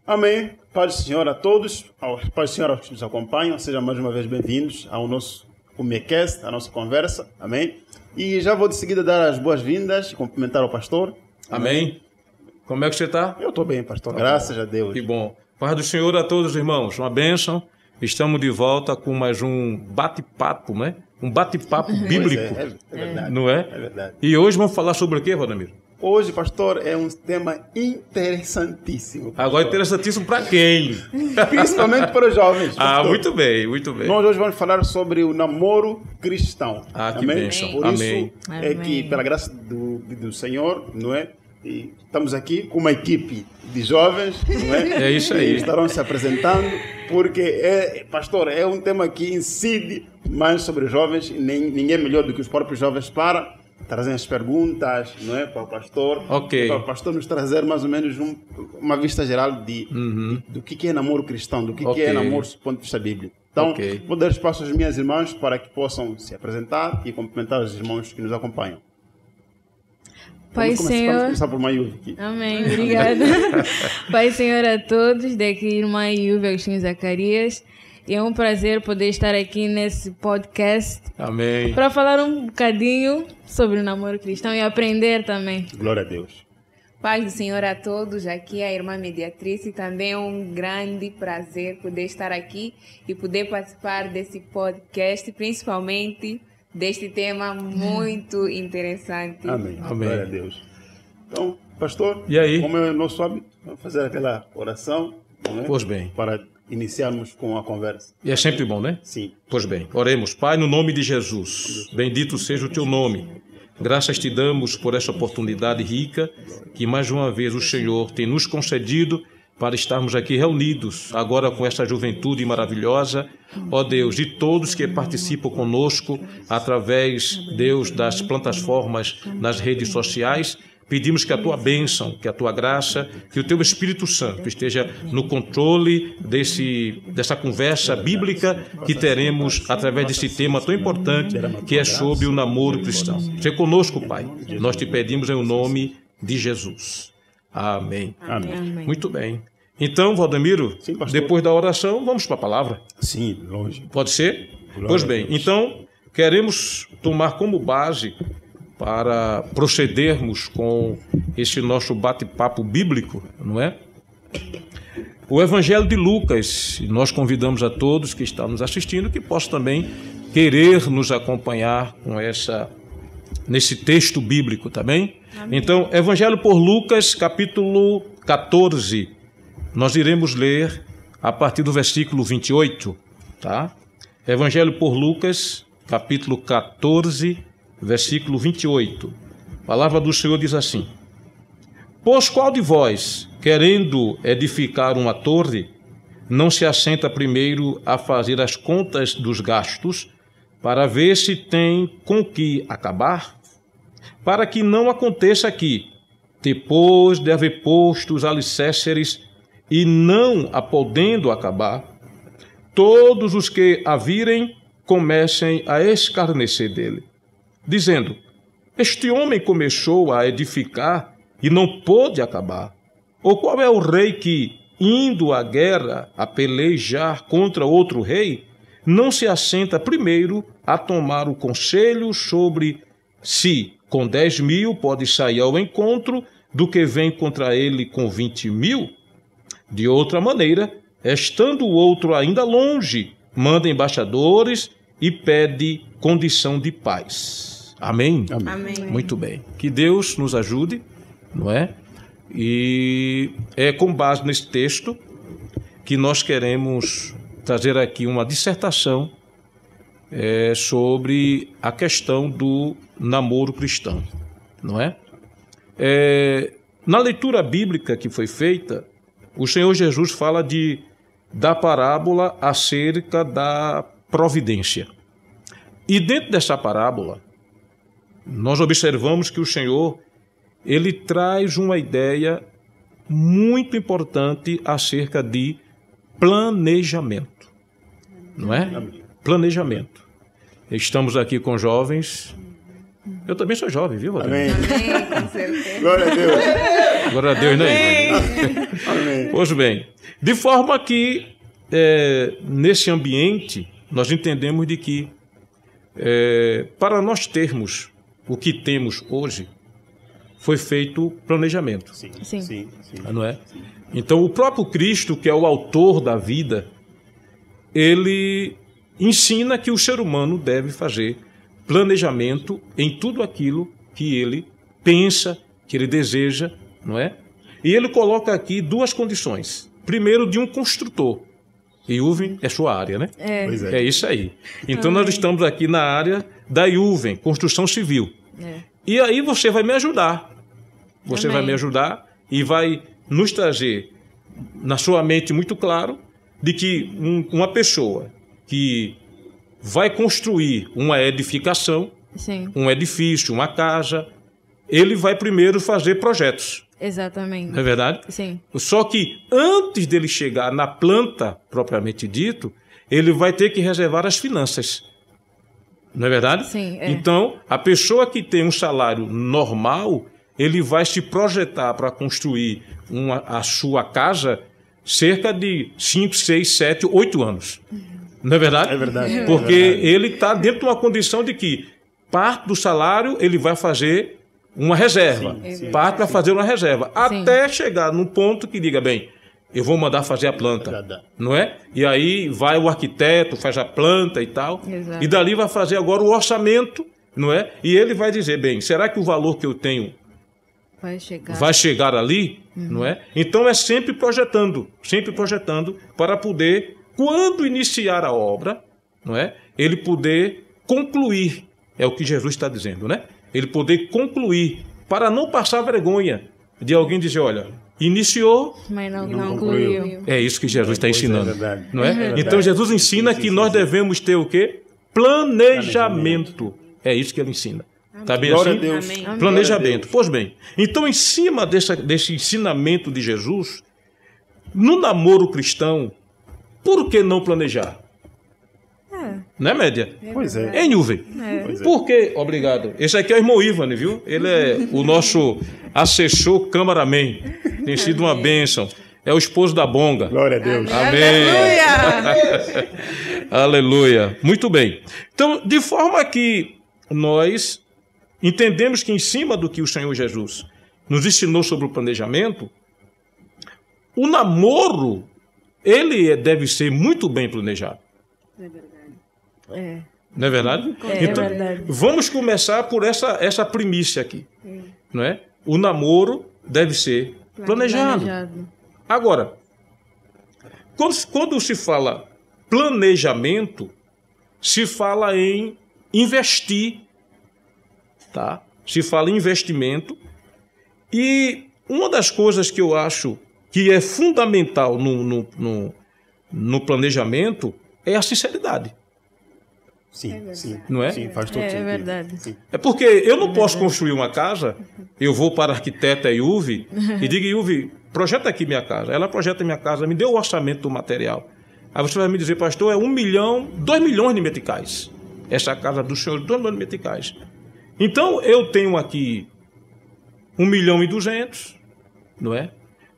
Amém. Paz do Senhor a todos, paz do Senhor aos que nos acompanham, sejam mais uma vez bem-vindos ao nosso Umecast, a nossa conversa. Amém. E já vou de seguida dar as boas-vindas e cumprimentar o pastor. Amém. Como é que você está? Eu estou bem, pastor, graças a Deus. Que bom. Paz do Senhor a todos, irmãos. Uma bênção. Estamos de volta com mais um bate-papo, né? Um bate-papo bíblico. É verdade. Não é? É verdade. E hoje vamos falar sobre o quê, Rodamiro? Hoje, pastor, é um tema interessantíssimo. Pastor. Agora, interessantíssimo para quem? Principalmente para os jovens. Ah, muito bem, muito bem. Nós hoje vamos falar sobre o namoro cristão. Ah, que bênção. Por Amém. isso é que, pela graça do Senhor, não é? E estamos aqui com uma equipe de jovens, não é? É isso aí. E estarão se apresentando, porque, pastor, é um tema que incide mais sobre os jovens, e ninguém melhor do que os próprios jovens para trazer as perguntas, não é, para o pastor. Ok. Para o pastor nos trazer mais ou menos uma vista geral do que é namoro cristão, do que é namoro do ponto de vista bíblico. Então, vou dar espaço às minhas irmãs para que possam se apresentar e cumprimentar os irmãos que nos acompanham. Pai Senhor. Vamos começar por Mayuve aqui. Amém, obrigada. Pai Senhor a todos, daqui irmã Mayuve Agostinho Zacarias. E é um prazer poder estar aqui nesse podcast. Amém. Para falar um bocadinho sobre o namoro cristão e aprender também. Glória a Deus. Paz do Senhor a todos, aqui é a irmã Mediatrice, também é um grande prazer poder estar aqui e poder participar desse podcast, principalmente deste tema muito interessante. Amém. Amém. Glória a Deus. Então, pastor, e aí? Como é nosso hábito, vamos fazer aquela oração, não é? Pois bem. Para iniciarmos com a conversa. E é sempre bom, né? Sim. Pois bem, oremos. Pai, no nome de Jesus, bendito seja o teu nome. Graças te damos por essa oportunidade rica que mais uma vez o Senhor tem nos concedido para estarmos aqui reunidos, agora com essa juventude maravilhosa. Ó Deus, de todos que participam conosco através, Deus, das plataformas nas redes sociais, pedimos que a tua bênção, que a tua graça, que o teu Espírito Santo esteja no controle dessa conversa bíblica que teremos através desse tema tão importante que é sobre o namoro cristão. Seja conosco, Pai. Nós te pedimos em nome de Jesus. Amém. Amém. Muito bem. Então, Valdemiro, Sim, pastor. depois da oração, vamos para a palavra. Sim, longe. Pode ser? Glória Pois a bem, Deus. então queremos tomar como base para procedermos com esse nosso bate-papo bíblico, não é? O Evangelho de Lucas. Nós convidamos a todos que estão nos assistindo que possam também querer nos acompanhar com nesse texto bíblico, tá bem? Amém. Então, Evangelho por Lucas, capítulo 14. Nós iremos ler a partir do versículo 28, tá? Evangelho por Lucas, capítulo 14, versículo 28. A palavra do Senhor diz assim: Pois qual de vós, querendo edificar uma torre, não se assenta primeiro a fazer as contas dos gastos, para ver se tem com que acabar? Para que não aconteça que, depois de haver posto os alicerces e não a podendo acabar, todos os que a virem comecem a escarnecer dele, dizendo: Este homem começou a edificar e não pôde acabar. Ou qual é o rei que, indo à guerra a pelejar contra outro rei, não se assenta primeiro a tomar o conselho sobre se com 10.000 pode sair ao encontro do que vem contra ele com 20.000? De outra maneira, estando o outro ainda longe, manda embaixadores e pede condição de paz. Amém? Amém. Muito bem. Que Deus nos ajude, não é? E é com base nesse texto que nós queremos trazer aqui uma dissertação sobre a questão do namoro cristão, não é? Na leitura bíblica que foi feita, o Senhor Jesus fala da parábola acerca da providência. E dentro dessa parábola, nós observamos que o Senhor, ele traz uma ideia muito importante acerca de planejamento, não é? Planejamento. Estamos aqui com jovens, Eu também sou jovem, viu, Amém. Amém, com certeza. Glória a Deus. Glória a Deus, né? Amém. Pois bem, de forma que nesse ambiente nós entendemos de que para nós termos o que temos hoje, foi feito planejamento. Sim, Sim. sim, sim. Não é? Então, o próprio Cristo, que é o autor da vida, ele ensina que o ser humano deve fazer planejamento em tudo aquilo que ele pensa, que ele deseja, não é? E ele coloca aqui duas condições. Primeiro, de um construtor. Iuven é sua área, né? Pois é. É isso aí. Então, nós estamos aqui na área da Iuven, construção civil. E aí você vai me ajudar. Você Amém. vai me ajudar e vai nos trazer na sua mente muito claro de que uma pessoa que vai construir uma edificação, Sim, um edifício, uma casa, ele vai primeiro fazer projetos. exatamente. Não é verdade? Sim, Só que antes dele chegar na planta, propriamente dito, ele vai ter que reservar as finanças. Não é verdade? Sim, é. Então, a pessoa que tem um salário normal, ele vai se projetar para construir a sua casa cerca de 5, 6, 7, 8 anos. Não é verdade? É verdade. Porque É verdade. ele está dentro de uma condição de que parte do salário ele vai fazer uma reserva. Sim, Parte vai fazer uma reserva. Sim. Até chegar num ponto que diga, bem, eu vou mandar fazer a planta. Verdade. Não é? E aí vai o arquiteto, faz a planta e tal. Exato. E dali vai fazer agora o orçamento, não é? E ele vai dizer, bem, será que o valor que eu tenho vai chegar. vai chegar ali, não é? Então é sempre projetando para poder, quando iniciar a obra, não é? Ele poder concluir, é o que Jesus está dizendo, né? Ele poder concluir, para não passar vergonha de alguém dizer, olha, iniciou, Mas não Não concluiu. é isso que Jesus está Pois é, ensinando, verdade. não é? É verdade. Então Jesus ensina Sim, que sim, nós sim. devemos ter o quê? Planejamento. É isso que ele ensina. Tá bem Glória assim? a Deus. Amém. Amém. Planejamento. Pois bem, então em cima desse ensinamento de Jesus, no namoro cristão, por que não planejar? Né, Média? Pois é. Em Nuvem. Pois é. Por quê? Obrigado. Esse aqui é o irmão Ivan, viu? Ele é o nosso assessor cameraman. Tem sido uma bênção. É o esposo da Bonga. Glória a Deus. Amém. Aleluia. Muito bem. Então, de forma que nós entendemos que em cima do que o Senhor Jesus nos ensinou sobre o planejamento, o namoro, ele deve ser muito bem planejado. É. Não é verdade? É verdade. Vamos começar por essa primícia aqui. Não é? O namoro deve ser planejado. Agora, quando se fala planejamento, se fala em investir, tá? Se fala em investimento. E uma das coisas que eu acho que é fundamental no planejamento é a sinceridade. Sim, sim. Não é? Sim, faz todo É sentido. verdade. Sim. É porque eu não posso construir uma casa, eu vou para a arquiteta Iuve e digo, Iuve, projeta aqui minha casa. Ela projeta minha casa, me deu o orçamento do material. Aí você vai me dizer, pastor, é 1 milhão, 2 milhões de meticais. Essa casa do senhor, 2 milhões de meticais. Então, eu tenho aqui 1.200.000, não é?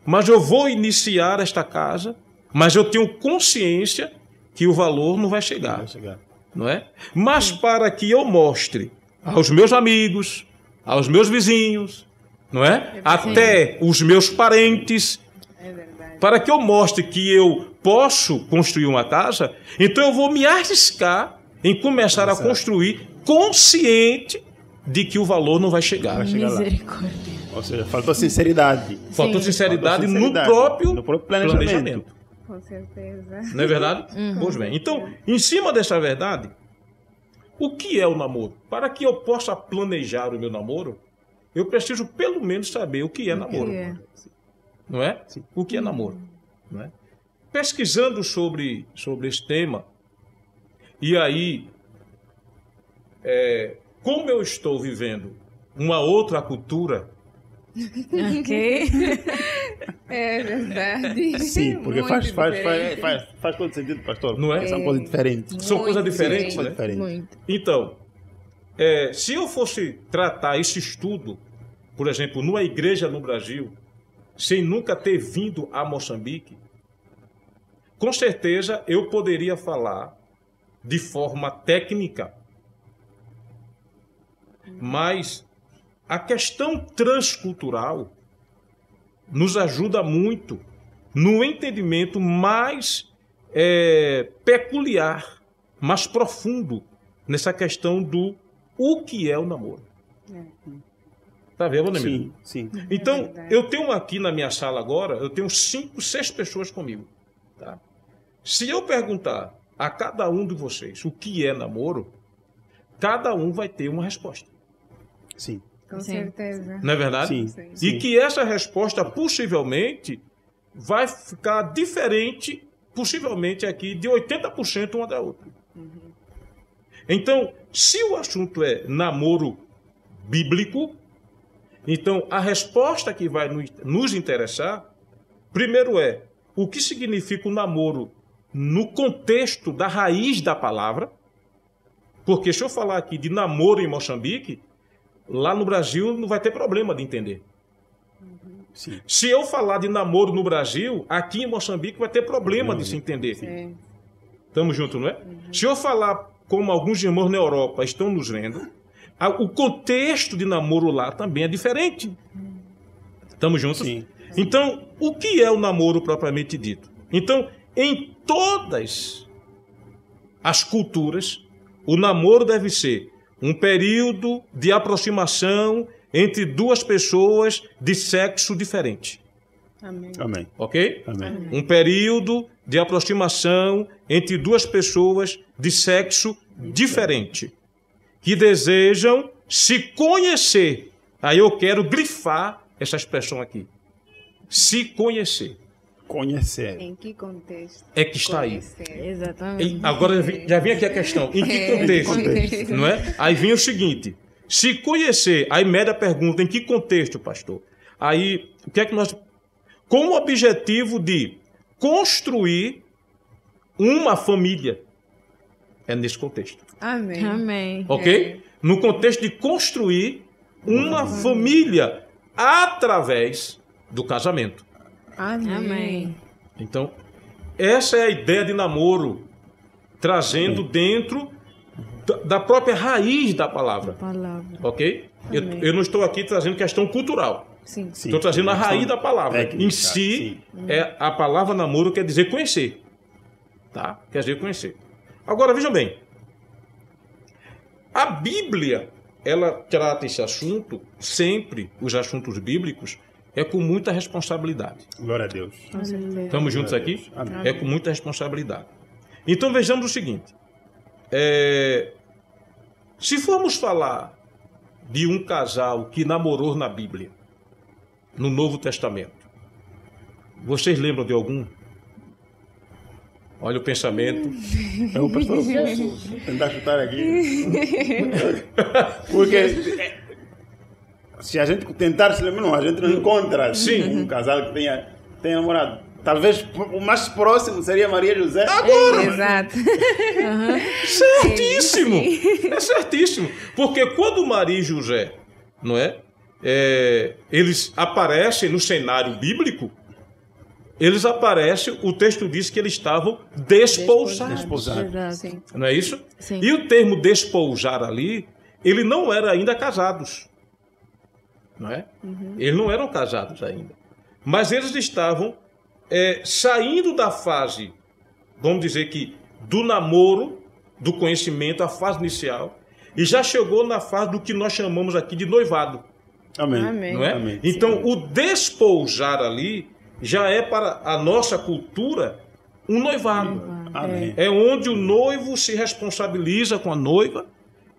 Mas eu vou iniciar esta casa, mas eu tenho consciência que o valor não vai chegar. Vai chegar. Não é? Mas para que eu mostre aos meus amigos, aos meus vizinhos, não é? Até os meus parentes, para que eu mostre que eu posso construir uma casa, então eu vou me arriscar em começar a construir consciente de que o valor não vai chegar. Vai chegar lá. Misericórdia. Ou seja, faltou sinceridade. Faltou Sim. sinceridade, Faltou sinceridade no próprio planejamento. planejamento. Com certeza. Não é verdade? Pois bem. Então, em cima dessa verdade, o que é o namoro? Para que eu possa planejar o meu namoro, eu preciso pelo menos saber o que é namoro. É. Não é? O que é namoro? Não é? Pesquisando sobre esse tema, e aí, como eu estou vivendo uma outra cultura, Ok. É verdade. Sim, porque Muito faz diferente. todo sentido, pastor. Não é? São coisas diferentes. são Muito coisas diferentes, Coisas né? diferentes. Muito. Então, se eu fosse tratar esse estudo, por exemplo, numa igreja no Brasil, sem nunca ter vindo a Moçambique, com certeza eu poderia falar de forma técnica, mas a questão transcultural nos ajuda muito no entendimento mais peculiar, mais profundo nessa questão do o que é o namoro. Tá vendo, Sim, sim. Então, eu tenho aqui na minha sala agora, eu tenho 5, 6 pessoas comigo. Tá? Se eu perguntar a cada um de vocês o que é namoro, cada um vai ter uma resposta. Sim. Com certeza. Não é verdade? Sim. E que essa resposta, possivelmente, vai ficar diferente, possivelmente aqui, de 80% uma da outra. Então, se o assunto é namoro bíblico, então a resposta que vai nos interessar, primeiro o que significa o namoro no contexto da raiz da palavra, porque se eu falar aqui de namoro em Moçambique, lá no Brasil não vai ter problema de entender. Sim. Se eu falar de namoro no Brasil, aqui em Moçambique vai ter problema de se entender. Sim. Estamos juntos, não é? Se eu falar como alguns irmãos na Europa estão nos vendo, o contexto de namoro lá também é diferente. Estamos juntos? Sim. Então, o que é o namoro propriamente dito? Então, em todas as culturas, o namoro deve ser um período de aproximação entre duas pessoas de sexo diferente. Amém. Amém. Ok? Amém. Um período de aproximação entre duas pessoas de sexo diferente, que desejam se conhecer. Aí eu quero grifar essa expressão aqui. Se conhecer. Conhecer. Em que contexto? É que está aí. Conhecer. Exatamente. Agora já vem aqui a questão. Em que contexto? Não é? Aí vem o seguinte. Se conhecer, aí média pergunta, em que contexto, pastor? Aí, o que é que nós... Com o objetivo de construir uma família. É nesse contexto. Amém. Amém. Ok? No contexto de construir uma família através do casamento. Amém. Amém. Então, essa é a ideia de namoro, trazendo dentro da própria raiz da palavra. Palavra. Ok? Eu não estou aqui trazendo questão cultural. Sim. Sim. Estou trazendo a raiz da palavra. Técnica, Em si, a palavra namoro quer dizer conhecer. Tá? Quer dizer conhecer. Agora, vejam bem. A Bíblia, ela trata esse assunto, sempre os assuntos bíblicos, com muita responsabilidade. Glória a Deus. Com certeza. Estamos juntos aqui? Amém. É com muita responsabilidade. Então vejamos o seguinte. Se formos falar de um casal que namorou na Bíblia, no Novo Testamento, vocês lembram de algum? Olha o pensamento. Eu, pastor, posso tentar chutar aqui? Porque se a gente tentar se lembrar, a gente não encontra um casal que tenha namorado. Talvez o mais próximo seria Maria e José. Exato. Certíssimo! É certíssimo. Porque quando Maria e José, não eles aparecem no cenário bíblico, eles aparecem, o texto diz que eles estavam desposados. Exato. Sim. Não é isso? Sim. E o termo despousar ali, ele não era ainda casados. Não é? Eles não eram casados ainda. Mas eles estavam saindo da fase, vamos dizer que, do namoro, do conhecimento, a fase inicial, e já chegou na fase do que nós chamamos aqui de noivado. Amém. Amém. Não é? Amém. Então, o despousar ali já é para a nossa cultura um noivado. Amém. É onde o noivo se responsabiliza com a noiva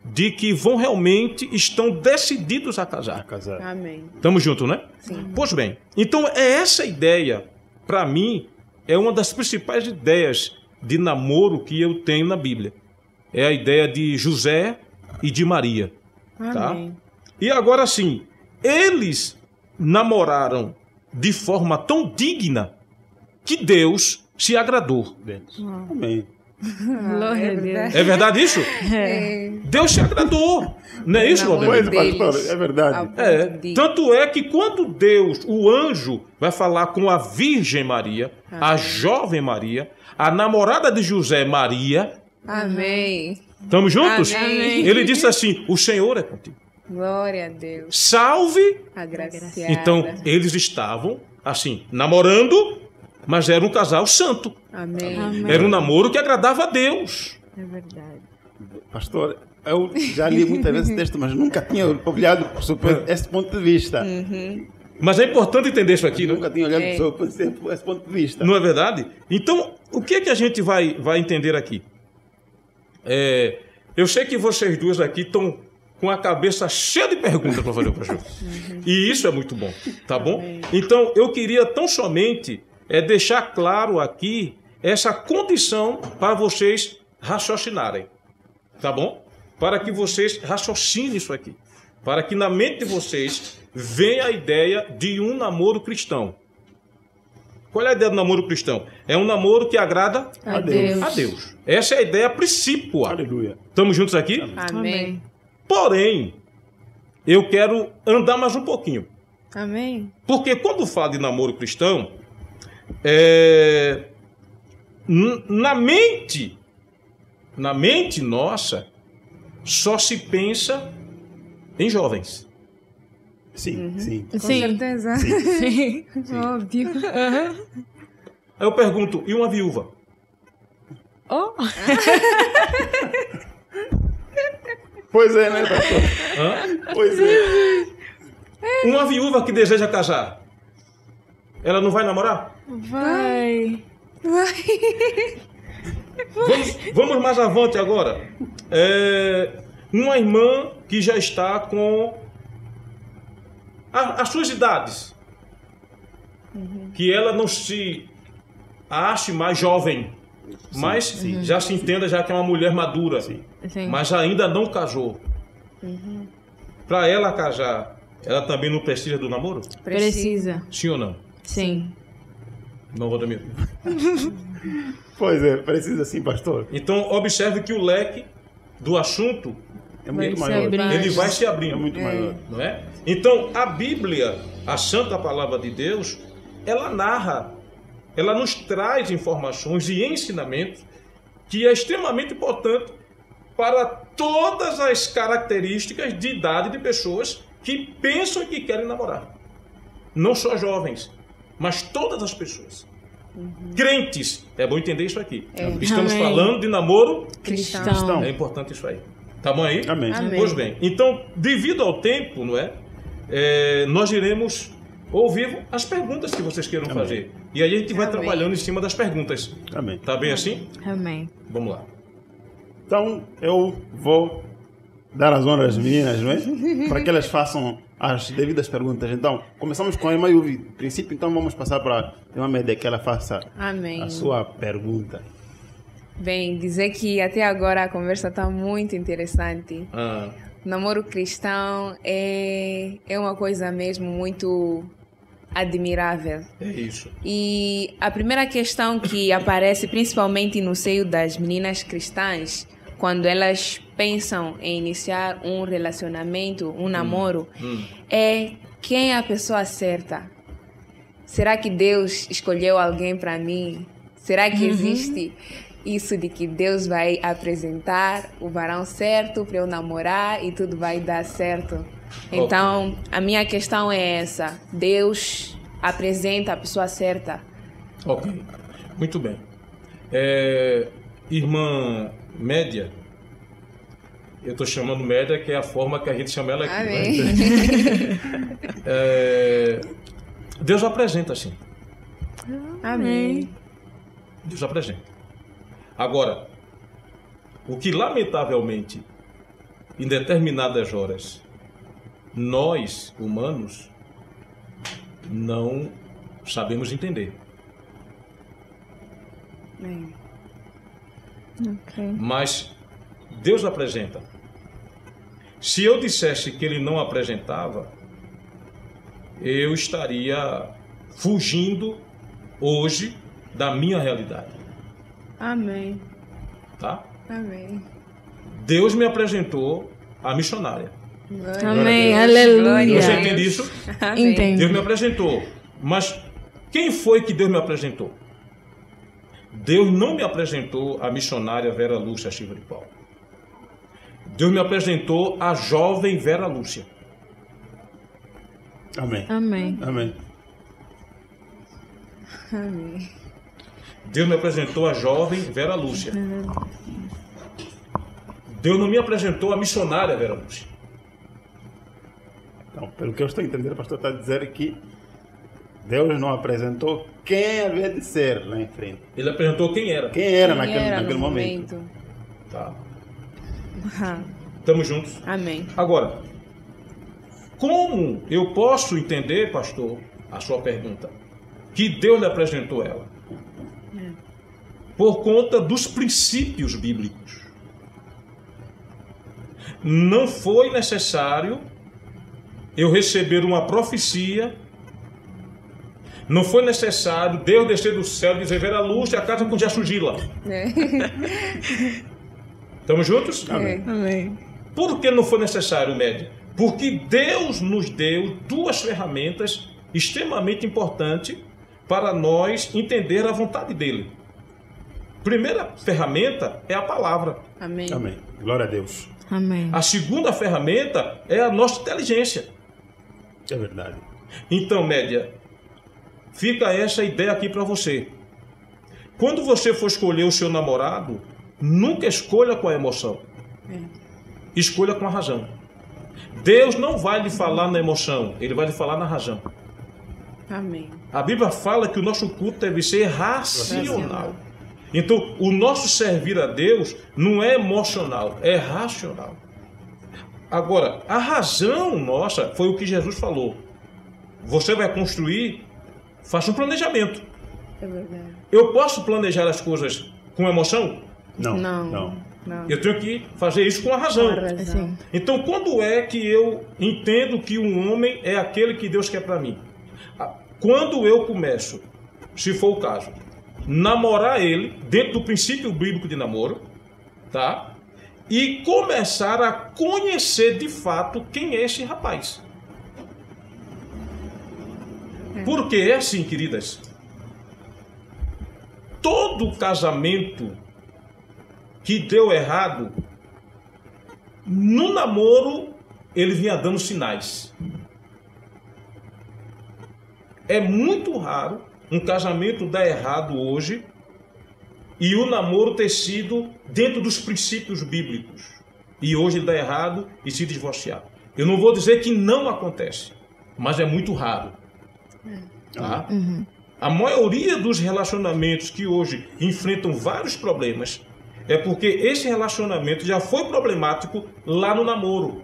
de que vão realmente, estão decididos a casar. Casar. Amém. Estamos juntos, né? Sim. Pois bem, então essa ideia, para mim, é uma das principais ideias de namoro que eu tenho na Bíblia. É a ideia de José e de Maria. Tá? Amém. E agora sim, eles namoraram de forma tão digna que Deus se agradou. Amém. Glória a Deus. É verdade isso? Deus se agradou. Não é isso, Pois, Valdemir? pastor, é verdade. Tanto é que quando Deus, o anjo, vai falar com a Virgem Maria, a jovem Maria, a namorada de José, Maria. Amém. Estamos juntos? Amém. Ele disse assim: o Senhor é contigo. Glória a Deus. Salve. Agraciada. Então, eles estavam, assim, namorando, mas era um casal santo. Amém. Era um namoro que agradava a Deus. É verdade. Pastor, eu já li muitas vezes esse texto, mas nunca tinha olhado por esse ponto de vista. Mas é importante entender isso aqui, não? Nunca tinha olhado por esse ponto de vista. Não é verdade? Então, o que é que a gente vai entender aqui? Eu sei que vocês duas aqui estão com a cabeça cheia de perguntas para fazer o pastor. E isso é muito bom, tá bom? Então, eu queria tão somente deixar claro aqui essa condição para vocês raciocinarem, tá bom? Para que vocês raciocinem isso aqui. Para que na mente de vocês venha a ideia de um namoro cristão. Qual é a ideia do namoro cristão? É um namoro que agrada A Deus. a Deus. Essa é a ideia principal. Aleluia. Estamos juntos aqui? Amém. Porém, eu quero andar mais um pouquinho. Amém. Porque quando fala de namoro cristão, na mente nossa, só se pensa em jovens. Sim, sim. Com Sim. certeza. Sim. Óbvio. Aí eu pergunto, e uma viúva? Oh, Pois é, né, pastor? Hã? Pois é. Uma viúva que deseja casar, ela não vai namorar? vai. Vamos mais avante agora. Uma irmã que já está com as suas idades, que ela não se ache mais jovem, mas já se entenda já que é uma mulher madura, Sim. mas ainda não casou. Para ela casar, ela também não precisa do namoro? Precisa. Sim ou não? Sim. Não, Valdemir. Pois é, precisa sim, pastor. Então, observe que o leque do assunto É muito Vai se maior. abrir. ele vai se É abrindo. muito maior. Não é? Então, a Bíblia, a Santa Palavra de Deus, ela narra, ela nos traz informações e ensinamentos que é extremamente importante para todas as características de idade de pessoas que pensam e que querem namorar. Não só jovens, mas todas as pessoas. Crentes, é bom entender isso aqui. Estamos Amém. falando de namoro Cristão. é importante isso aí. Tá bom aí? Amém. Amém. Pois bem. Então, devido ao tempo, não é? Nós iremos ouvir as perguntas que vocês queiram fazer. E aí a gente vai Amém. trabalhando em cima das perguntas. Amém. Tá bem assim? Amém. Vamos lá. Então, eu vou dar as honras às meninas, não é? Para que elas façam as devidas perguntas. Então, começamos com a irmã Yuvi. No princípio, então, vamos passar para a irmã Média que ela faça Amém. a sua pergunta. Bem, dizer que até agora a conversa está muito interessante. O namoro cristão é uma coisa mesmo muito admirável. É isso. E a primeira questão que aparece principalmente no seio das meninas cristãs, quando elas pensam em iniciar um relacionamento, um namoro, é quem é a pessoa certa? Será que Deus escolheu alguém para mim? Será que existe isso de que Deus vai apresentar o varão certo para eu namorar e tudo vai dar certo? Então, a minha questão é essa. Deus apresenta a pessoa certa. Ok. Muito bem. Irmã Média, eu estou chamando Média, que é a forma que a gente chama ela aqui. Amém. Né? Deus apresenta assim. Amém. Deus apresenta. Agora, o que lamentavelmente, em determinadas horas, nós, humanos, não sabemos entender. Amém. Mas Deus apresenta. Se eu dissesse que Ele não apresentava, eu estaria fugindo hoje da minha realidade. Amém. Tá? Amém. Deus me apresentou a missionária. Glória Amém. a Deus. Aleluia. Você entende isso? Amém. Entendo. Deus me apresentou. Mas quem foi que Deus me apresentou? Deus não me apresentou a missionária Vera Lúcia Silva de Paulo. Deus me apresentou a jovem Vera Lúcia. Amém. Amém. Amém. Amém. Deus me apresentou a jovem Vera Lúcia. Deus não me apresentou a missionária Vera Lúcia. Então, pelo que eu estou entendendo, o pastor está dizendo que Deus não apresentou quem havia de ser lá em frente. Ele apresentou quem era. Quem era Quem era naquele no momento. Tá. Ah, Estamos juntos. Amém. Agora, como eu posso entender, pastor, a sua pergunta, que Deus lhe apresentou ela? Por conta dos princípios bíblicos. Não foi necessário eu receber uma profecia, não foi necessário Deus descer do céu e dizer: Vera Lúcia, a casa com Jessugila. Estamos juntos? Amém. Por que não foi necessário, média? Porque Deus nos deu duas ferramentas extremamente importantes para nós entender a vontade dele. Primeira ferramenta é a palavra. Amém. Amém. Glória a Deus. Amém. A segunda ferramenta é a nossa inteligência. É verdade. Então, média, fica essa ideia aqui para você. Quando você for escolher o seu namorado, nunca escolha com a emoção. Escolha com a razão. Deus não vai lhe falar na emoção, Ele vai lhe falar na razão. Amém. A Bíblia fala que o nosso culto deve ser racional. Então, o nosso servir a Deus não é emocional, é racional. Agora, a razão nossa foi o que Jesus falou. Você vai construir, faça um planejamento. É verdade. Eu posso planejar as coisas com emoção? Não. Não. Não. Não. Eu tenho que fazer isso com a razão. Com a razão. Assim. Então, quando é que eu entendo que um homem é aquele que Deus quer para mim? Quando eu começo, se for o caso, namorar ele dentro do princípio bíblico de namoro, tá? E começar a conhecer de fato quem é esse rapaz. Porque é assim, queridas. Todo casamento que deu errado, no namoro, ele vinha dando sinais. É muito raro um casamento dar errado hoje e o namoro ter sido dentro dos princípios bíblicos. E hoje ele dá errado e se divorciar. Eu não vou dizer que não acontece, mas é muito raro. Tá? A maioria dos relacionamentos que hoje enfrentam vários problemas é porque esse relacionamento já foi problemático lá no namoro.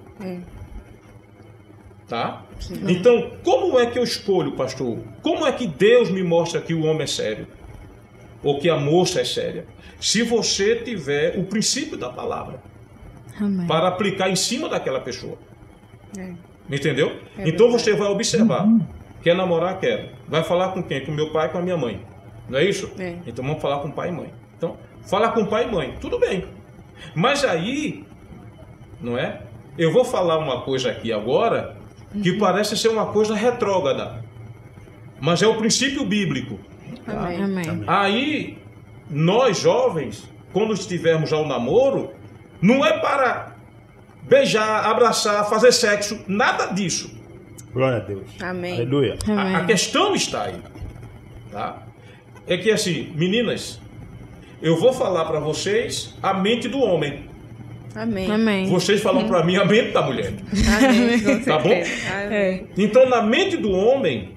Tá? Então, como é que eu escolho, pastor? Como é que Deus me mostra que o homem é sério? Ou que a moça é séria? Se você tiver o princípio da palavra para aplicar em cima daquela pessoa. Entendeu? Então você vai observar. Quer namorar? Quero. Vai falar com quem? Com meu pai e com a minha mãe. Não é isso? Então vamos falar com pai e mãe. Então, falar com pai e mãe. Tudo bem. Mas aí, não é? Eu vou falar uma coisa aqui agora que parece ser uma coisa retrógrada. Mas é o princípio bíblico. Tá? Amém. Aí, nós jovens, quando estivermos ao namoro, não é para beijar, abraçar, fazer sexo, nada disso. Glória a Deus. Amém. Aleluia. A questão está aí. Tá? É que assim, meninas, eu vou falar para vocês a mente do homem. Amém. Amém. Vocês falam para mim a mente da mulher. Amém. Com Tá bom? certeza. Amém. Então, na mente do homem,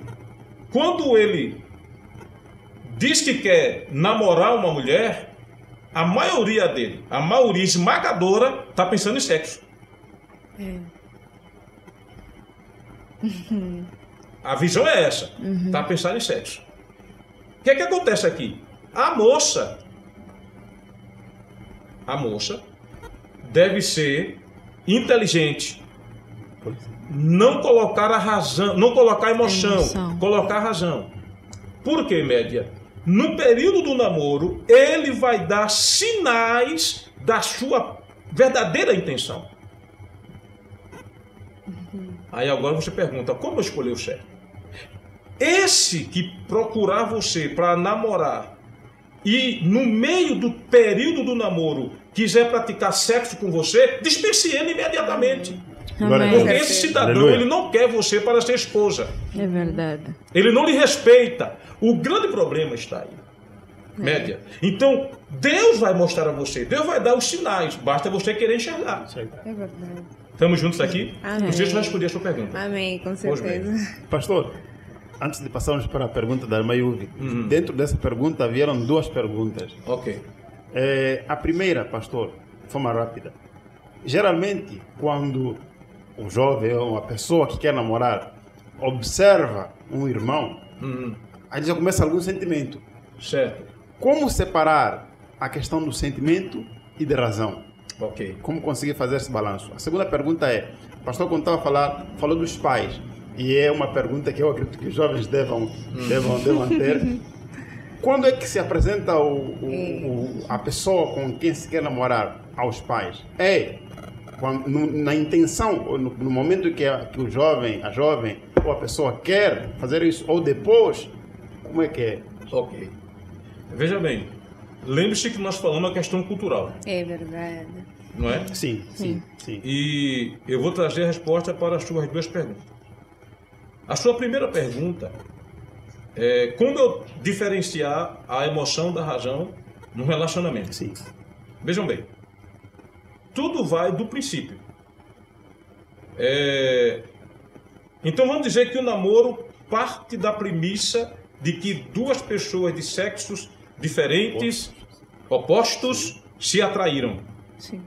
quando ele diz que quer namorar uma mulher, a maioria dele, a maioria esmagadora, está pensando em sexo. A visão é essa. Está pensando em sexo. O que é que acontece aqui? A moça deve ser inteligente. Não colocar a razão, não colocar a emoção, colocar a razão. Por quê, média? no período do namoro, ele vai dar sinais da sua verdadeira intenção. Aí agora você pergunta, como eu escolhi o certo? Esse que procurar você para namorar e no meio do período do namoro quiser praticar sexo com você, dispense ele imediatamente. Amém. Porque esse cidadão, ele não quer você para ser esposa. É verdade. Ele não lhe respeita. O grande problema está aí. Média. Então, Deus vai mostrar a você. Deus vai dar os sinais. Basta você querer enxergar. É verdade. Estamos juntos aqui? Amém. Você vai responder a sua pergunta. Amém, com Pois bem. certeza. Pastor, antes de passarmos para a pergunta da irmã Yuvi, dentro dessa pergunta vieram duas perguntas. Ok. A primeira, pastor, de forma rápida. Geralmente, quando um jovem ou uma pessoa que quer namorar observa um irmão, aí já começa algum sentimento. Certo. Como separar a questão do sentimento e da razão? Ok. Como conseguir fazer esse balanço? A segunda pergunta é, o pastor quando estava falou dos pais, e é uma pergunta que eu acredito que os jovens devam ter. Quando é que se apresenta a pessoa com quem se quer namorar aos pais? Na intenção, ou no momento que o jovem, a jovem ou a pessoa quer fazer isso, ou depois, como é que é? Ok. Veja bem, lembre-se que nós falamos a questão cultural, É verdade. não é? Sim. E eu vou trazer a resposta para as suas duas perguntas. A sua primeira pergunta é como eu diferenciar a emoção da razão no relacionamento. Sim. Vejam bem, tudo vai do princípio. Então vamos dizer que o namoro parte da premissa de que duas pessoas de sexos diferentes, opostos, se atraíram. Sim.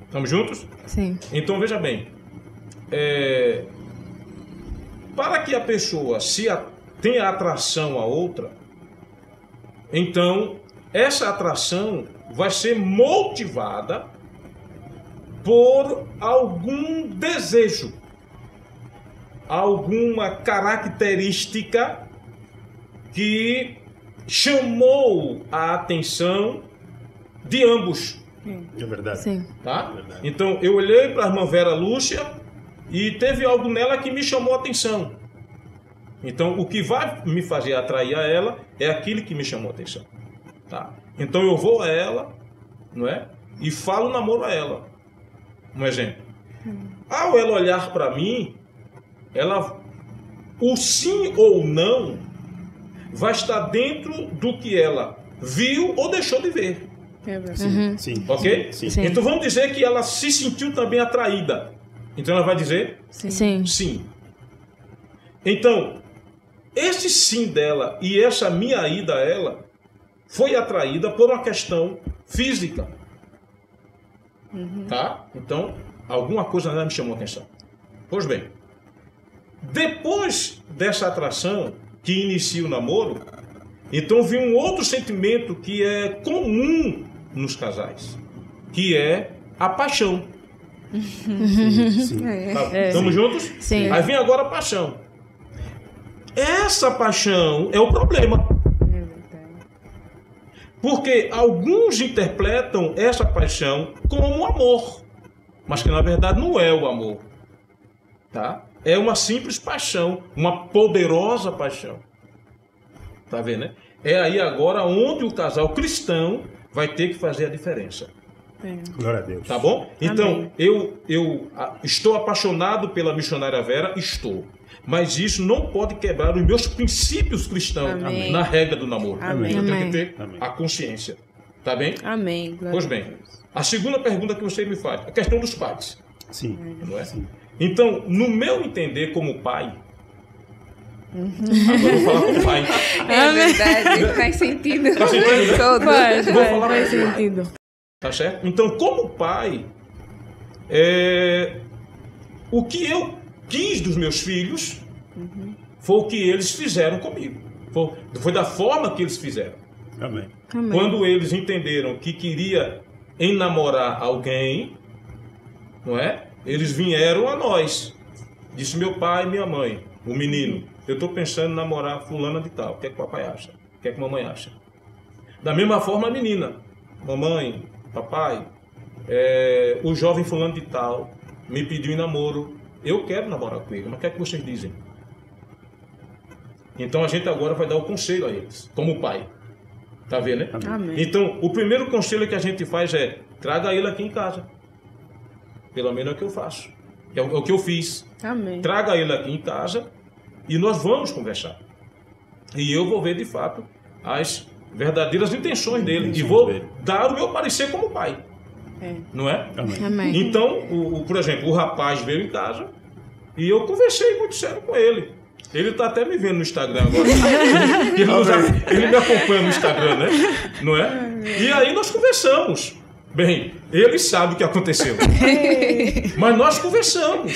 Estamos juntos? Sim. Então veja bem, para que a pessoa tenha atração a outra, então essa atração vai ser motivada por algum desejo, alguma característica que chamou a atenção de ambos. É verdade. Sim. Tá? Verdade. Então eu olhei para a irmã Vera Lúcia e teve algo nela que me chamou a atenção. Então o que vai me fazer atrair a ela é aquilo que me chamou a atenção. Tá? Então eu vou a ela, não é? E falo namoro a ela. Um exemplo. Ao ela olhar para mim, o sim ou não vai estar dentro do que ela viu ou deixou de ver. É verdade. Sim. Ok? Sim. Sim. Então vamos dizer que ela se sentiu também atraída. Então ela vai dizer Sim. sim. Então, esse sim dela e essa minha ida a ela foi atraída por uma questão física. Tá? Então, alguma coisa nela me chamou a atenção. Pois bem, depois dessa atração que inicia o namoro, então vem um outro sentimento que é comum nos casais, que é a paixão. Sim. Tá? Estamos juntos? Sim. Aí vem agora a paixão. Essa paixão é o problema. É verdade. Porque alguns interpretam essa paixão como amor, mas que na verdade não é o amor. Tá? É uma simples paixão, uma poderosa paixão. Tá vendo, né? É aí agora onde o casal cristão vai ter que fazer a diferença. Glória a Deus. Tá bom? Então, Amém. eu estou apaixonado pela missionária Vera, estou. Mas isso não pode quebrar os meus princípios cristãos Amém. na regra do namoro. Amém. Eu tenho Amém. que ter Amém. a consciência. Tá bem? Amém. Glória Pois a bem. Deus. A segunda pergunta que você me faz, a questão dos pais. Sim. Não é? Sim. Então, no meu entender como pai, agora eu vou falar como pai. É verdade. Faz sentido. Faz sentido, né? Todo. Faz, Vou falar faz como pai. sentido. Tá certo? Então, como pai, o que eu quis dos meus filhos foi o que eles fizeram comigo. Foi da forma que eles fizeram. Amém. Amém. Quando eles entenderam que queria enamorar alguém, não é? Eles vieram a nós. Disse meu pai e minha mãe, o menino, eu estou pensando em namorar fulana de tal. O que é que o papai acha? O que é que mamãe acha? Da mesma forma a menina. Mamãe, papai, o jovem fulano de tal me pediu em namoro. Eu quero namorar com ele, mas o que é que vocês dizem? Então a gente agora vai dar o conselho a eles, como pai. Tá vendo, né? Amém. Então, o primeiro conselho que a gente faz é: traga ele aqui em casa. Pelo menos é o que eu faço. É o que eu fiz. Amém. Traga ele aqui em casa e nós vamos conversar. E eu vou ver, de fato, as verdadeiras intenções dele. E vou dar o meu parecer como pai. Não é? Amém. Então, por exemplo, o rapaz veio em casa e eu conversei muito sério com ele. Ele está até me vendo no Instagram agora. Ele me acompanha no Instagram, né? Não é? E aí nós conversamos. Bem, ele sabe o que aconteceu. Mas nós conversamos.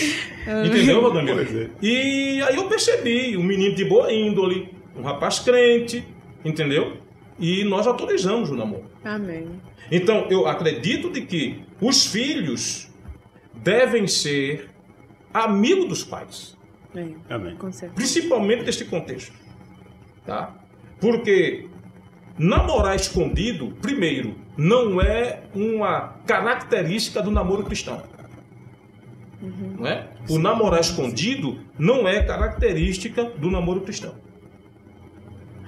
Entendeu, Valdemir? E aí eu percebi, um menino de boa índole, um rapaz crente, entendeu? E nós autorizamos o namoro. Amém. Então, eu acredito de que os filhos devem ser amigos dos pais. Amém. Com certeza. Principalmente neste contexto. Tá? Porque namorar escondido, primeiro, não é uma característica do namoro cristão. Não é? O namorar escondido não é característica do namoro cristão.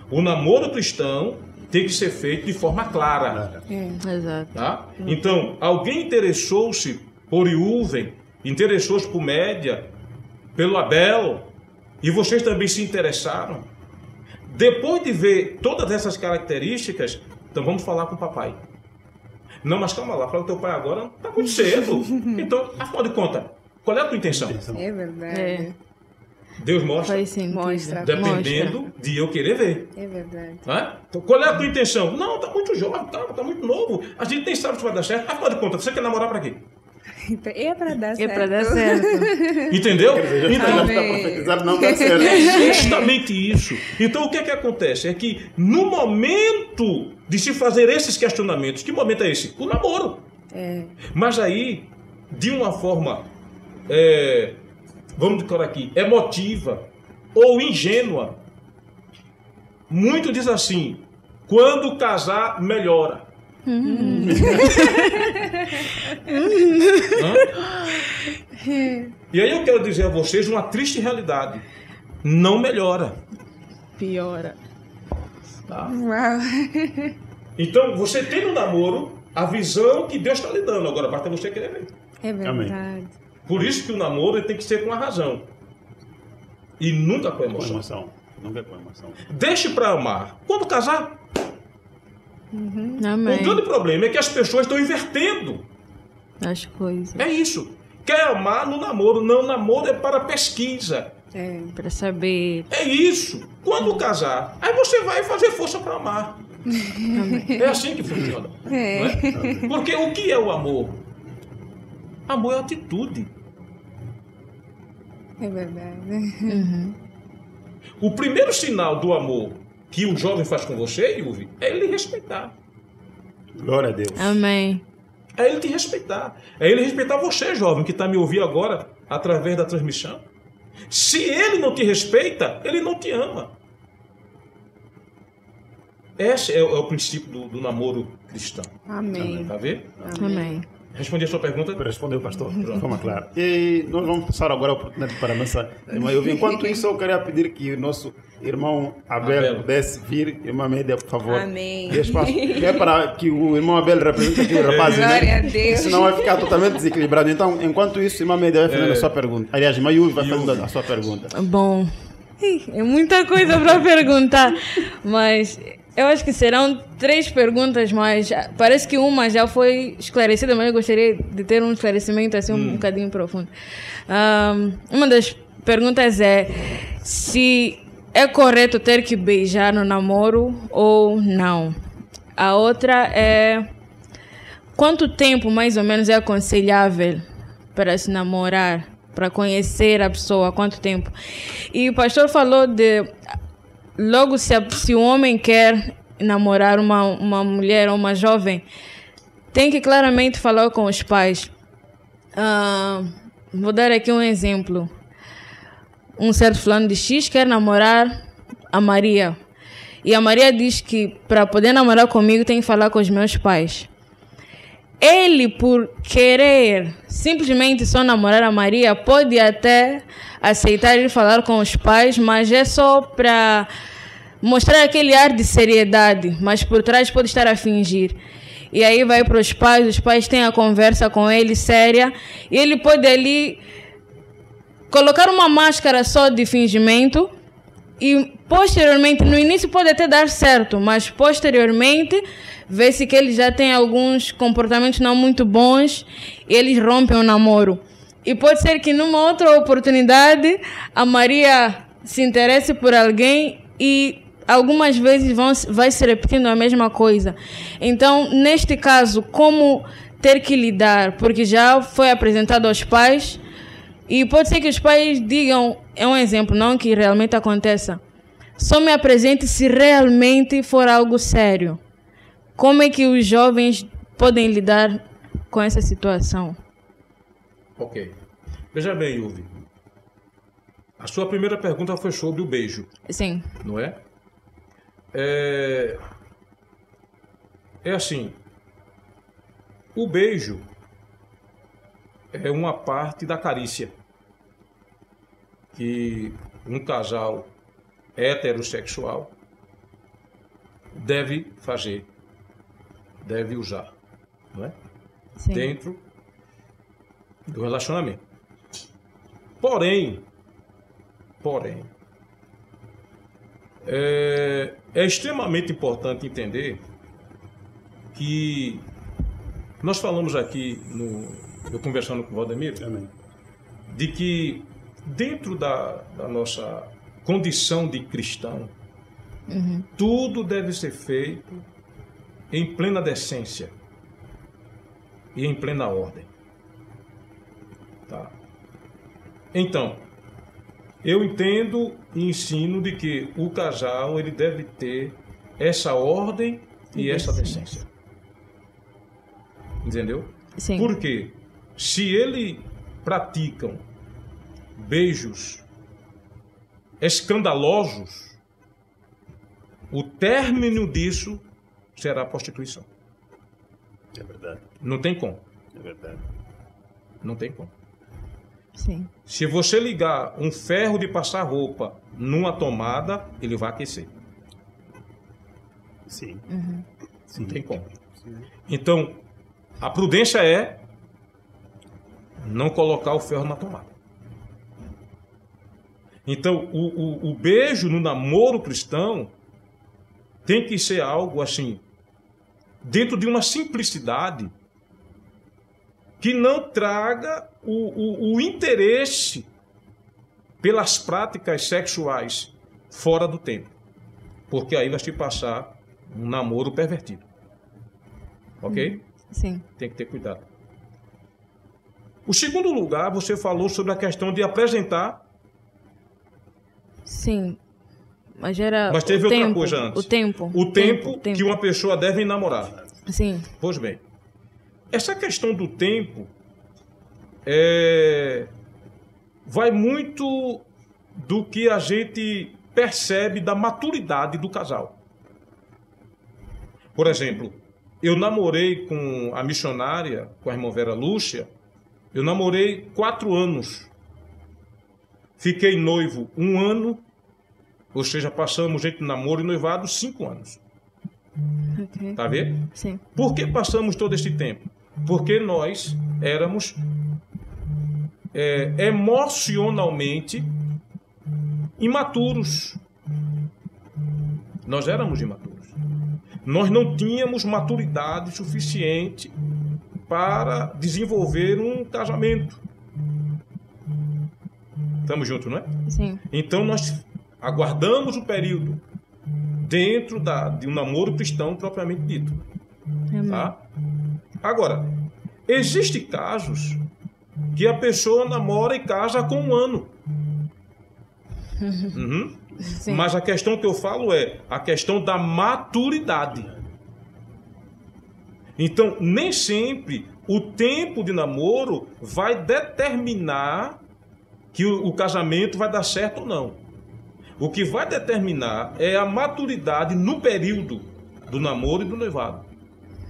O namoro cristão tem que ser feito de forma clara. Exato. Tá? Então, alguém interessou-se por Iúven, interessou-se por Média, pelo Abel, e vocês também se interessaram. Depois de ver todas essas características, então vamos falar com o papai. Não, mas calma lá, fala com teu pai agora, está muito cedo. Então, afinal de contas, qual é a tua intenção? É verdade. Deus mostra, Faz sentido. Mostra. dependendo de eu querer ver. É verdade. Não é? Então, qual é a tua intenção? Não, está muito jovem, está muito novo. A gente nem sabe se vai dar certo. Afinal de contas, você quer namorar para quê? É para dar certo. É para dar certo. Entendeu? Então, Está profetizado, não dá certo. é justamente isso. Então, o que é que acontece? É que no momento de se fazer esses questionamentos, que momento é esse? O namoro. Mas aí, de uma forma, vamos dizer aqui, emotiva ou ingênua, muito diz assim: quando casar, melhora. E aí eu quero dizer a vocês uma triste realidade: não melhora. Piora. Tá? Uau. Então você tem no namoro a visão que Deus está lhe dando, agora basta você querer ver. É verdade. Por isso que o namoro ele tem que ser com a razão e nunca com Com emoção. emoção. Nunca com emoção. Deixe para amar. Quando casar, Amém. o grande problema é que as pessoas estão invertendo. As coisas. É isso. Quer amar no namoro. Não, namoro é para pesquisa. Para saber. É isso. Quando casar, aí você vai fazer força para amar. É assim que funciona. Não é? Porque o que é o amor? Amor é atitude. É verdade. O primeiro sinal do amor que o jovem faz com você, Yuvi, é ele respeitar. Glória a Deus. Amém. É ele te respeitar. É ele respeitar você, jovem, que está me ouvindo agora através da transmissão. Se ele não te respeita, ele não te ama. Esse é o princípio do namoro cristão. Amém. Tá vendo? Amém. Respondi a sua pergunta? Respondeu, pastor, de forma clara. E nós vamos passar agora a oportunidade para a nossa irmã Yuvi. Enquanto isso, eu queria pedir que o nosso irmão Abel pudesse vir. Irmã Média, por favor. Amém. Dê espaço. É para que o irmão Abel represente aqui o rapaz, Glória a né? Deus. Senão vai ficar totalmente desequilibrado. Então, enquanto isso, irmã Média vai fazendo a sua pergunta. Aliás, irmã Yuvi vai fazendo a sua pergunta. Bom, é muita coisa para perguntar, mas eu acho que serão 3 perguntas, mas parece que uma já foi esclarecida, mas eu gostaria de ter um esclarecimento assim um bocadinho profundo. Uma das perguntas é se é correto ter que beijar no namoro ou não. A outra é quanto tempo mais ou menos é aconselhável para se namorar, para conhecer a pessoa, quanto tempo? E o pastor falou de logo se o homem quer namorar uma mulher ou uma jovem, tem que claramente falar com os pais. Vou dar aqui um exemplo. Um certo fulano de X quer namorar a Maria. E a Maria diz que para poder namorar comigo tem que falar com os meus pais. Ele, por querer simplesmente só namorar a Maria, pode até aceitar ir falar com os pais, mas é só para mostrar aquele ar de seriedade, mas por trás pode estar a fingir. E aí vai para os pais têm a conversa com ele séria, e ele pode ali colocar uma máscara só de fingimento e posteriormente, no início pode até dar certo, mas posteriormente vê-se que ele já tem alguns comportamentos não muito bons e eles rompem o namoro. E pode ser que numa outra oportunidade a Maria se interesse por alguém e algumas vezes vai se repetindo a mesma coisa. Então, neste caso, como ter que lidar? Porque já foi apresentado aos pais e pode ser que os pais digam, é um exemplo, não que realmente aconteça, só me apresente se realmente for algo sério. Como é que os jovens podem lidar com essa situação? Ok. Veja bem, Yuvi. A sua primeira pergunta foi sobre o beijo. Sim. Não é? É assim. O beijo é uma parte da carícia que um casal heterossexual deve fazer, deve usar, não é? Sim. Dentro do relacionamento. Porém, é extremamente importante entender que nós falamos aqui, eu conversando com o Valdemiro, de que dentro da nossa condição de cristão, tudo deve ser feito em plena decência e em plena ordem. Tá? Então, eu entendo e ensino de que o casal ele deve ter essa ordem e essa decência. Entendeu? Sim. Porque se eles praticam beijos escandalosos, o término disso será a prostituição. É verdade. Não tem como. É verdade. Não tem como. Sim. Se você ligar um ferro de passar roupa numa tomada, ele vai aquecer. Sim. Não tem como. Então, a prudência é não colocar o ferro na tomada. Então, o beijo no namoro cristão tem que ser algo assim, dentro de uma simplicidade que não traga o interesse pelas práticas sexuais fora do tempo. Porque aí vai te passar um namoro pervertido. Ok? Sim. Tem que ter cuidado. O segundo lugar, você falou sobre a questão de apresentar. Sim. Mas era Mas teve outra coisa antes. O tempo. O tempo que uma pessoa deve namorar. Sim. Pois bem. Essa questão do tempo vai muito do que a gente percebe da maturidade do casal. Por exemplo, eu namorei com a missionária, com a irmã Vera Lúcia, eu namorei 4 anos. Fiquei noivo 1 ano, ou seja, passamos entre namoro e noivado 5 anos. Okay. Tá vendo? Sim. Por que passamos todo esse tempo? Porque nós éramos emocionalmente imaturos. Nós éramos imaturos. Nós não tínhamos maturidade suficiente para desenvolver um casamento. Estamos juntos, não é? Sim. Então nós aguardamos o período dentro de um namoro cristão propriamente dito. Tá? Agora, existem casos que a pessoa namora e casa com 1 ano. Mas a questão que eu falo é a questão da maturidade. Então, nem sempre o tempo de namoro vai determinar que o casamento vai dar certo ou não. O que vai determinar é a maturidade no período do namoro e do noivado.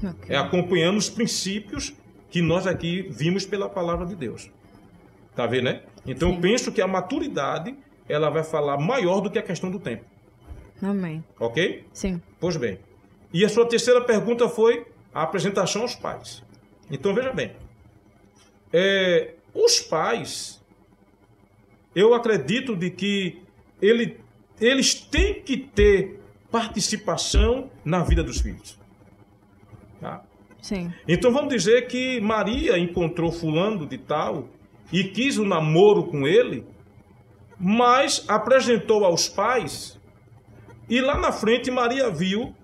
Okay. É acompanhando os princípios que nós aqui vimos pela palavra de Deus. Tá vendo, né? Então, eu penso que a maturidade, ela vai falar maior do que a questão do tempo. Amém. Ok? Sim. Pois bem. E a sua terceira pergunta foi a apresentação aos pais. Então, veja bem. Os pais, eu acredito de que eles têm que ter participação na vida dos filhos. Tá? Sim. Então, vamos dizer que Maria encontrou fulano de tal e quis um namoro com ele, mas apresentou aos pais e lá na frente Maria viu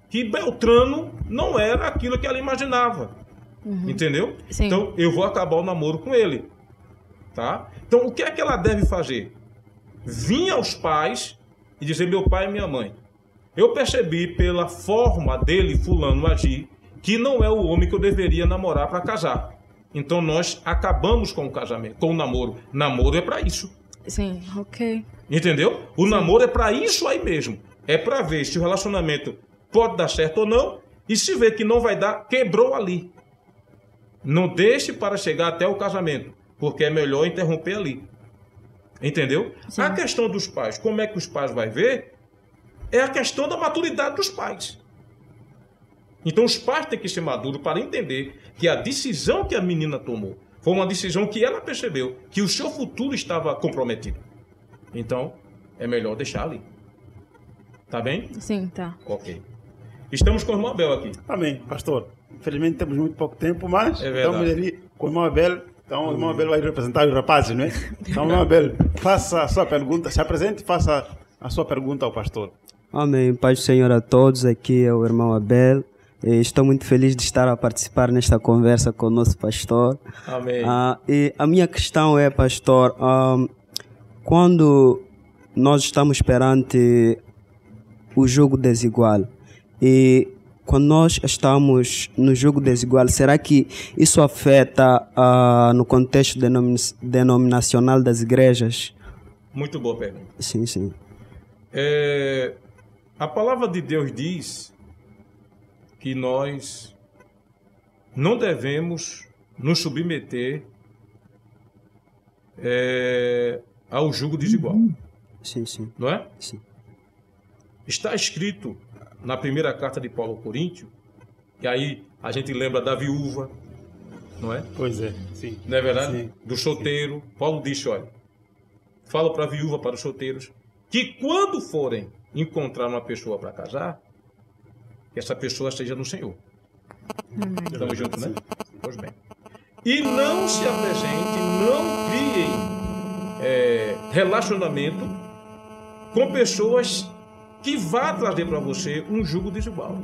que Beltrano não era aquilo que ela imaginava. Entendeu? Sim. Então, eu vou acabar o namoro com ele. Tá? Então, o que é que ela deve fazer? Vir aos pais e dizer, meu pai e minha mãe, eu percebi pela forma dele, fulano, agir, que não é o homem que eu deveria namorar para casar. Então, nós acabamos com o casamento, com o namoro. Namoro é para isso. Sim, ok. Entendeu? O namoro é para isso aí mesmo. É para ver se o relacionamento pode dar certo ou não, e se ver que não vai dar, quebrou ali. Não deixe para chegar até o casamento, porque é melhor interromper ali. Entendeu? Sim. A questão dos pais, como é que os pais vão ver, é a questão da maturidade dos pais. Então os pais têm que ser maduros para entender que a decisão que a menina tomou foi uma decisão que ela percebeu que o seu futuro estava comprometido. Então, é melhor deixar ali. Tá bem? Sim, tá. Ok. Estamos com o irmão Abel aqui. Amém, pastor. Infelizmente temos muito pouco tempo, mas É verdade. estamos ali com o irmão Abel. Então o irmão Abel vai representar os rapazes, não é? Então, irmão Abel, faça a sua pergunta, se apresente e faça a sua pergunta ao pastor. Amém. Paz do Senhor a todos. Aqui é o irmão Abel. Estou muito feliz de estar a participar nesta conversa com o nosso pastor. Amém. E a minha questão é, pastor, quando nós estamos perante o julgo desigual e quando nós estamos no julgo desigual, será que isso afeta no contexto denominacional das igrejas? Muito boa pergunta. Sim, sim. A palavra de Deus diz que nós não devemos nos submeter ao jugo desigual. Sim, sim. Não é? Sim. Está escrito na primeira carta de Paulo ao Coríntios, que aí a gente lembra da viúva, não é? Pois é, sim. Não é verdade? Sim. Do solteiro. Paulo disse, olha, fala para a viúva, para os solteiros, que quando forem encontrar uma pessoa para casar, que essa pessoa esteja no Senhor. Estamos juntos, né? Pois bem. E não se apresente, não criem relacionamento com pessoas que vá trazer para você um jugo desigual.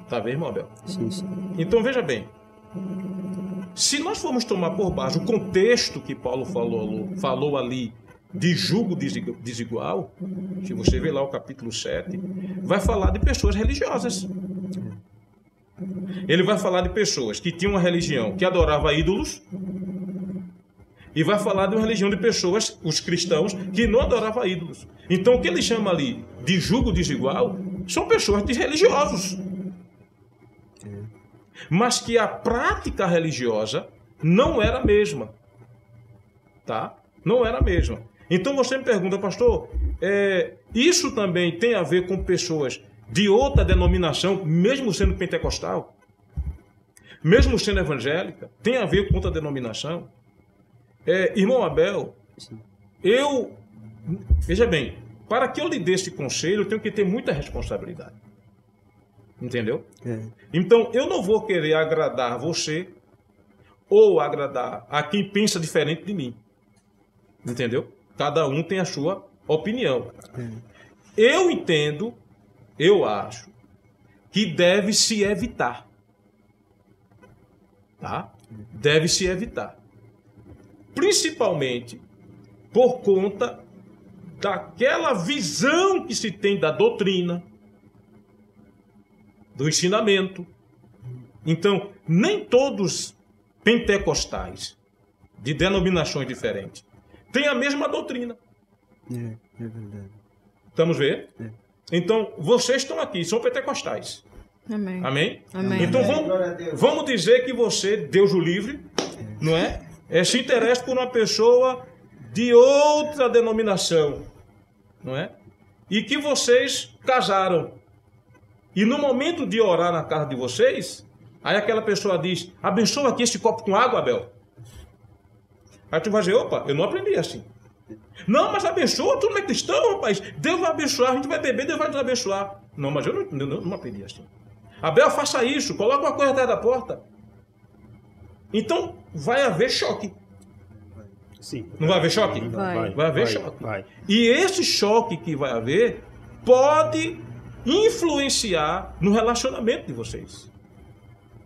Tá bem, irmão Abel? Sim, sim. Então, veja bem. Se nós formos tomar por base o contexto que Paulo falou ali de jugo desigual, se você ver lá o capítulo 7, vai falar de pessoas religiosas. Ele vai falar de pessoas que tinham uma religião que adorava ídolos e vai falar de uma religião de pessoas, os cristãos, que não adoravam ídolos. Então, o que ele chama ali de jugo desigual são pessoas desreligiosos. Mas que a prática religiosa não era a mesma. Tá? Não era a mesma. Então você me pergunta, pastor, isso também tem a ver com pessoas de outra denominação, mesmo sendo pentecostal? Mesmo sendo evangélica? Tem a ver com outra denominação? Irmão Abel, veja bem, para que eu lhe dê esse conselho, eu tenho que ter muita responsabilidade. Entendeu? Então, eu não vou querer agradar você ou agradar a quem pensa diferente de mim. Entendeu? Cada um tem a sua opinião. Eu entendo, eu acho, que deve se evitar. Tá? Deve se evitar. Principalmente por conta daquela visão que se tem da doutrina, do ensinamento. Então, nem todos pentecostais de denominações diferentes têm a mesma doutrina. É verdade. Estamos vendo? Então, vocês estão aqui, são pentecostais. Amém. Amém? Amém. Então, vamos dizer que você, Deus o livre, não é? Se interessa por uma pessoa de outra denominação, não é? E que vocês casaram. E no momento de orar na casa de vocês, aí aquela pessoa diz, abençoa aqui esse copo com água, Abel. Aí tu vai dizer, opa, eu não aprendi assim. Não, mas abençoa, tu não é cristão, rapaz. Deus vai abençoar, a gente vai beber, Deus vai nos abençoar. Não, mas eu não aprendi assim. Abel, faça isso, coloca uma coisa atrás da porta. Então, vai haver choque. Sim. Não vai haver choque? Vai haver choque. Vai. E esse choque que vai haver pode influenciar no relacionamento de vocês.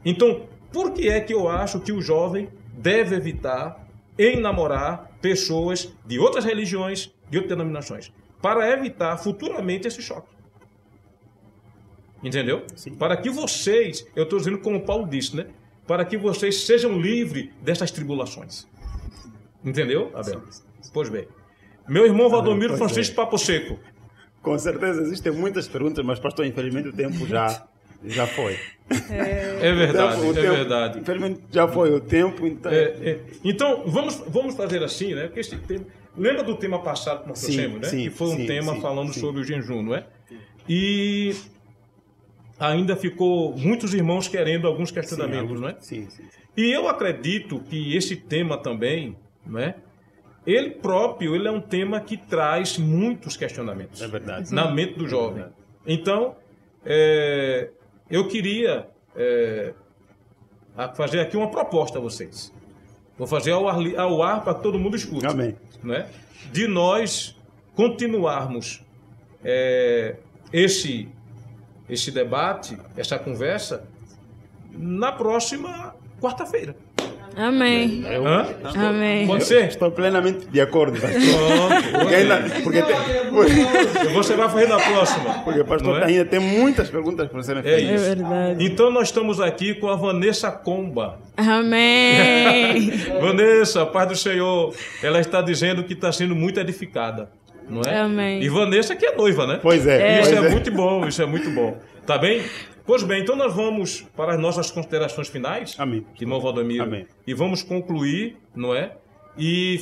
Então, por que é que eu acho que o jovem deve evitar em namorar pessoas de outras religiões, de outras denominações? Para evitar futuramente esse choque. Entendeu? Sim. Para que vocês, eu estou dizendo como Paulo disse, né? Para que vocês sejam livres dessas tribulações. Entendeu, Abel? Pois bem. Meu irmão Valdomiro Francisco Papo Seco. Com certeza existem muitas perguntas, mas, pastor, infelizmente o tempo já foi. É verdade, O tempo, é verdade. Infelizmente já foi o tempo, então... Então, vamos fazer assim, né? Porque esse tema, lembra do tema passado que nós trouxemos, né? Que foi um tema falando sobre o jejum, não é? E ainda ficou muitos irmãos querendo alguns questionamentos, não é? Sim. E eu acredito que esse tema também, não é? Ele próprio, ele é um tema que traz muitos questionamentos. É verdade. Na mente do jovem. Então, eu queria fazer aqui uma proposta a vocês. Vou fazer ao ar para que todo mundo escute. Amém. Né? De nós continuarmos esse debate, essa conversa, na próxima quarta-feira. Amém. Amém. Pode ser? Estou plenamente de acordo. Você vai fazer na próxima. Porque, pastor, ainda tem muitas perguntas para serem feitas. É verdade. Então nós estamos aqui com a Vanessa Comba. Amém. Vanessa, paz do Senhor, ela está dizendo que está sendo muito edificada. Não é? Amém. E Vanessa que é noiva, né? Pois é. Isso é muito bom, isso é muito bom. Tá bem? Pois bem, então nós vamos para as nossas considerações finais. Amém. Irmão Valdomiro. Amém. E vamos concluir, não é? E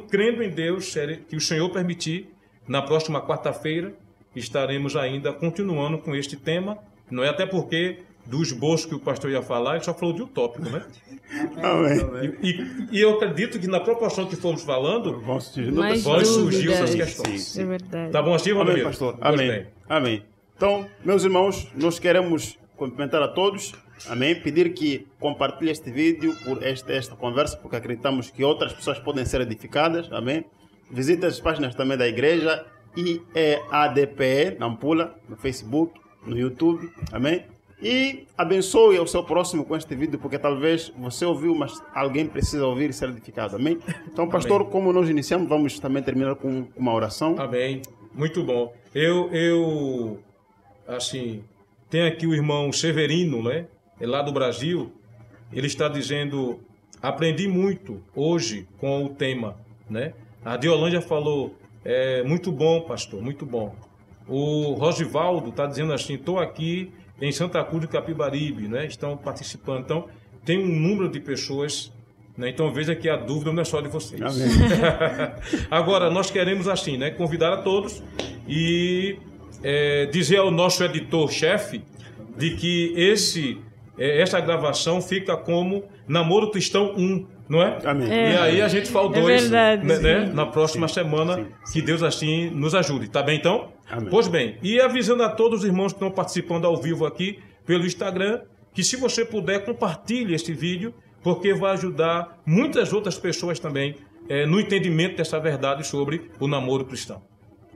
crendo em Deus, que o Senhor permitir, na próxima quarta-feira, estaremos ainda continuando com este tema, não é? Até porque do esboço que o pastor ia falar, ele só falou de utópico, né? Amém. E eu acredito que na proporção que fomos falando, vão surgir essas questões. Sim. É verdade. Tá bom assim, Valdomiro? Amém, pastor. Amém. Amém. Então, meus irmãos, nós queremos cumprimentar a todos. Amém. Pedir que compartilhe este vídeo por esta conversa, porque acreditamos que outras pessoas podem ser edificadas. Amém. Visite as páginas também da igreja IEADPE, Nampula, no Facebook, no YouTube. Amém. E abençoe o seu próximo com este vídeo, porque talvez você ouviu, mas alguém precisa ouvir e ser edificado. Amém? Então, pastor, Amém. como nós iniciamos, vamos também terminar com uma oração. Amém. Muito bom. Eu assim, tem aqui o irmão Severino, né? É lá do Brasil. Ele está dizendo, aprendi muito hoje com o tema, né? A Diolândia falou, muito bom, pastor, muito bom. O Rosivaldo está dizendo assim, estou aqui em Santa Cruz de Capibaribe, né? Estão participando. Então, tem um número de pessoas, né? Então, veja que a dúvida não é só de vocês. Amém. Agora, nós queremos assim, né? Convidar a todos e dizer ao nosso editor-chefe de que essa gravação fica como Namoro Cristão 1, não é? Amém. E aí a gente fala 2, verdade, né? Na próxima semana, que Deus assim nos ajude. Tá bem, então? Amém. Pois bem, e avisando a todos os irmãos que estão participando ao vivo aqui pelo Instagram, que se você puder, compartilhe este vídeo, porque vai ajudar muitas outras pessoas também no entendimento dessa verdade sobre o namoro cristão.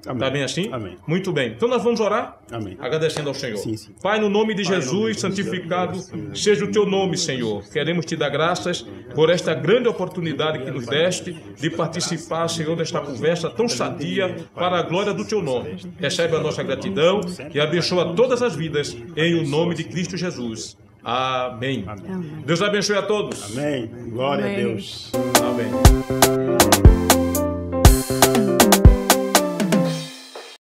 Amém. Tá bem assim? Amém. Muito bem. Então nós vamos orar? Amém. Agradecendo ao Senhor. Sim, sim. Pai, no nome de Jesus, santificado seja o teu nome, Senhor. Queremos te dar graças por esta grande oportunidade que nos deste de participar, Senhor, desta conversa tão sadia para a glória do teu nome. Recebe a nossa gratidão e abençoa todas as vidas em o nome de Cristo Jesus. Amém. Amém. Deus abençoe a todos. Amém. Glória Amém. a Deus. Amém.